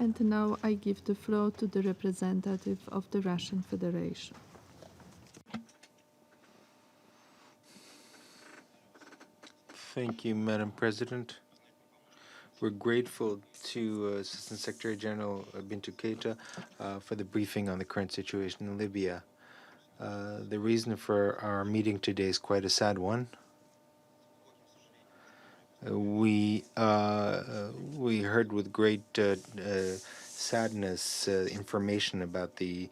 And now I give the floor to the representative of the Russian Federation. Thank you, Madam President. We're grateful to Assistant Secretary General Bintu Keita for the briefing on the current situation in Libya. The reason for our meeting today is quite a sad one. We heard with great sadness information about the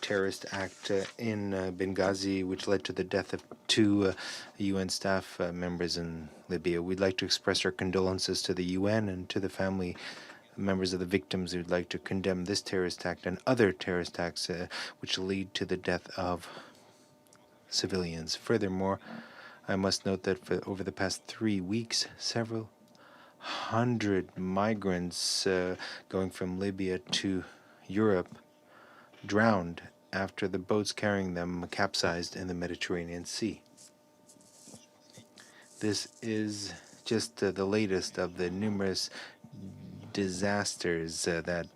terrorist act in Benghazi, which led to the death of two UN staff members in Libya. We'd like to express our condolences to the UN and to the family members of the victims. We'd like to condemn this terrorist act and other terrorist acts which lead to the death of civilians. Furthermore, I must note that for over the past 3 weeks, several hundred migrants going from Libya to Europe drowned after the boats carrying them capsized in the Mediterranean Sea. This is just the latest of the numerous disasters that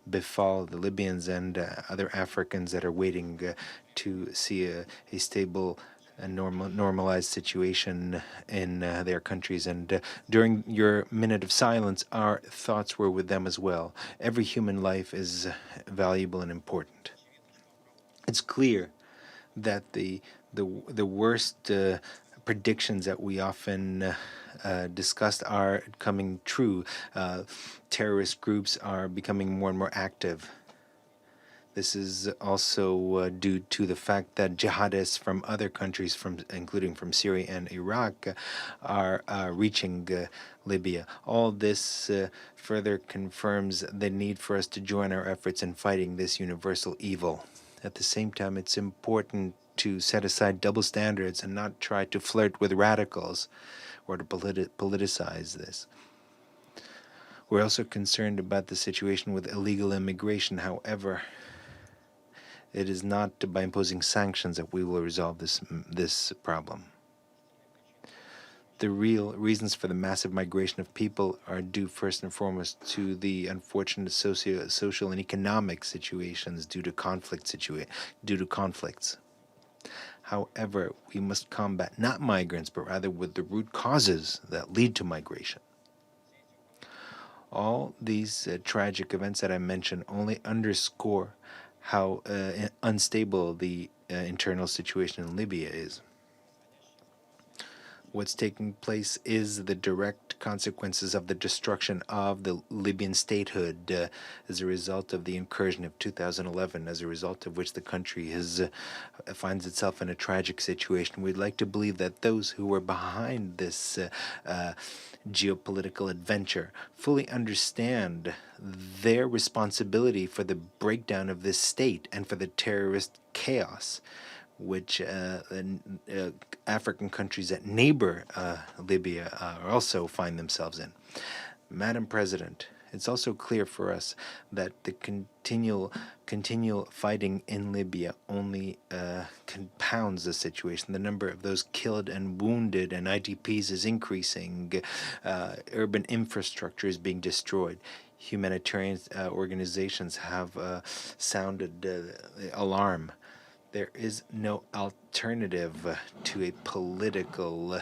befall the Libyans and other Africans that are waiting to see a stable and normalized situation in their countries. And during your minute of silence, our thoughts were with them as well. Every human life is valuable and important. It's clear that the worst predictions that we often discussed are coming true. Terrorist groups are becoming more and more active. This is also due to the fact that jihadists from other countries, including from Syria and Iraq, are reaching Libya. All this further confirms the need for us to join our efforts in fighting this universal evil. At the same time, it's important to set aside double standards and not try to flirt with radicals or to politicize this. We're also concerned about the situation with illegal immigration. However, it is not by imposing sanctions that we will resolve this problem. The real reasons for the massive migration of people are due first and foremost to the unfortunate social and economic situations due to conflicts. However, we must combat not migrants, but rather with the root causes that lead to migration. All these tragic events that I mentioned only underscore how unstable the internal situation in Libya is. What's taking place is the direct consequences of the destruction of the Libyan statehood as a result of the incursion of 2011, as a result of which the country finds itself in a tragic situation. We'd like to believe that those who were behind this geopolitical adventure fully understand their responsibility for the breakdown of this state and for the terrorist chaos which African countries that neighbor Libya also find themselves in. Madam President, it's also clear for us that the continual fighting in Libya only compounds the situation. The number of those killed and wounded and IDPs is increasing. Urban infrastructure is being destroyed. Humanitarian organizations have sounded the alarm. There is no alternative to a political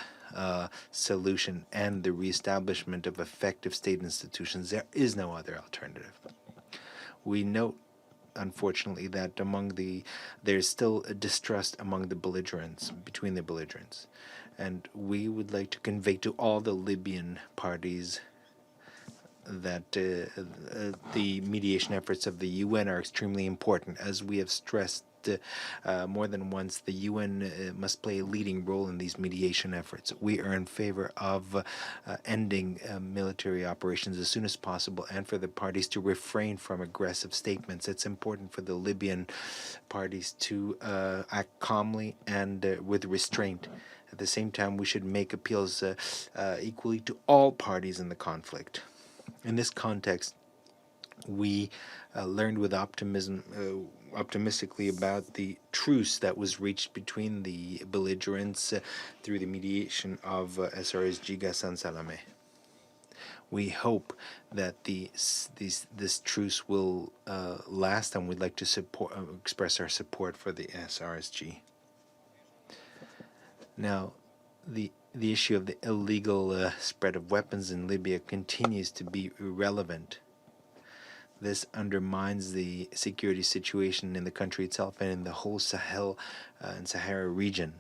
solution and the reestablishment of effective state institutions. There is no other alternative. We note, unfortunately, that there's still a distrust among the belligerents, between the belligerents. And we would like to convey to all the Libyan parties that the mediation efforts of the UN are extremely important. As we have stressed more than once, the UN must play a leading role in these mediation efforts. We are in favor of ending military operations as soon as possible and for the parties to refrain from aggressive statements. It's important for the Libyan parties to act calmly and with restraint. At the same time, we should make appeals equally to all parties in the conflict. In this context, we learned with optimistically about the truce that was reached between the belligerents through the mediation of SRS Giga San Salame. We hope that this truce will last, and we'd like to express our support for the SRSG. Now, the issue of the illegal spread of weapons in Libya continues to be irrelevant. This undermines the security situation in the country itself and in the whole Sahel and Sahara region.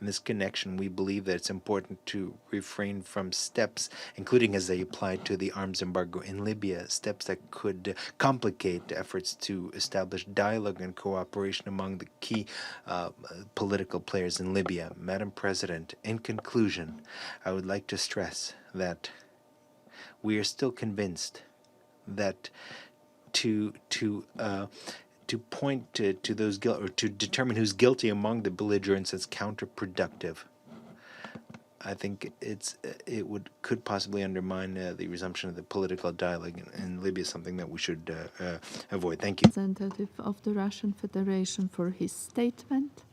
In this connection, we believe that it's important to refrain from steps, including as they apply to the arms embargo in Libya, steps that could complicate efforts to establish dialogue and cooperation among the key political players in Libya. Madam President, in conclusion, I would like to stress that we are still convinced that to point to those or to determine who's guilty among the belligerents is counterproductive. I think it could possibly undermine the resumption of the political dialogue in Libya, something that we should avoid. Thank you. Representative of the Russian Federation for his statement.